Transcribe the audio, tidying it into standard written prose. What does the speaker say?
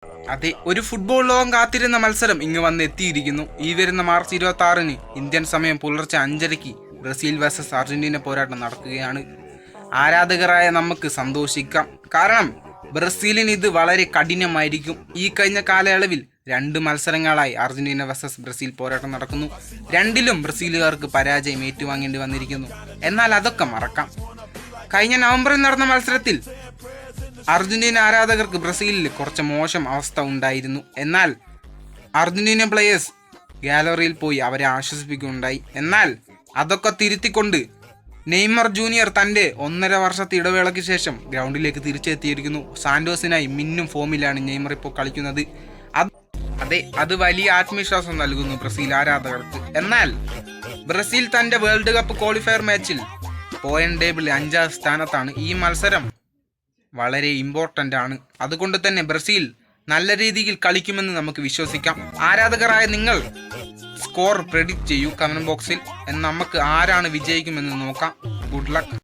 അതെ, ഒരു ഫുട്ബോൾ ലോകം കാത്തിരുന്ന മത്സരം ഇങ്ങ് വന്ന് എത്തിയിരിക്കുന്നു. ഈ വരുന്ന മാർച്ച് 26-ന് ഇന്ത്യൻ സമയം പുലർച്ചെ 5:30 ബ്രസീൽ വേഴ്സസ് അർജന്റീന പോരാട്ടം നടക്കുകയാണ്. ആരാധകരായ നമുക്ക് സന്തോഷിക്കാം. കാരണം ബ്രസീലിന് ഇത് വളരെ കഠിനമായിരിക്കും. ഈ കഴിഞ്ഞ കാലയളവിൽ 2 മത്സരങ്ങളായി അർജന്റീന വേഴ്സസ് ബ്രസീൽ പോരാട്ടം നടക്കുന്നു. രണ്ടിലും ബ്രസീലുകാർക്ക് പരാജയം ഏറ്റുവാങ്ങേണ്ടി വന്നിരിക്കുന്നു. എന്നാൽ അതൊക്കെ മറക്കാം. കഴിഞ്ഞ നവംബറിൽ നടന്ന മത്സരത്തിൽ അർജന്റീന ആരാധകർക്ക് ബ്രസീലിൽ കുറച്ച് മോശം അവസ്ഥ ഉണ്ടായിരുന്നു. എന്നാൽ അർജന്റീന പ്ലേയേഴ്സ് ഗാലറിയിൽ പോയി അവരെ ആശ്വസിപ്പിക്കുകയുണ്ടായി. എന്നാൽ അതൊക്കെ തിരുത്തിക്കൊണ്ട് നെയ്മർ ജൂനിയർ തൻ്റെ 1.5 വർഷത്തെ ഇടവേളയ്ക്ക് ശേഷം ഗ്രൗണ്ടിലേക്ക് തിരിച്ചെത്തിയിരിക്കുന്നു. സാന്റോസിനായി മിന്നും ഫോമിലാണ് നെയ്മർ ഇപ്പോൾ കളിക്കുന്നത്. അത് വലിയ ആത്മവിശ്വാസം നൽകുന്നു ബ്രസീൽ ആരാധകർക്ക്. എന്നാൽ ബ്രസീൽ തൻ്റെ വേൾഡ് കപ്പ് ക്വാളിഫയർ മാച്ചിൽ പോയിന്റ് ടേബിളിൽ 5ാം സ്ഥാനത്താണ്. ഈ മത്സരം വളരെ ഇമ്പോർട്ടൻ്റ് ആണ്. അതുകൊണ്ട് തന്നെ ബ്രസീൽ നല്ല രീതിയിൽ കളിക്കുമെന്ന് നമുക്ക് വിശ്വസിക്കാം. ആരാധകരായ നിങ്ങൾ സ്കോർ പ്രെഡിക്റ്റ് ചെയ്യൂ കമന്റ് ബോക്സിൽ. നമുക്ക് ആരാണ് വിജയിക്കുമെന്ന് നോക്കാം. Good luck.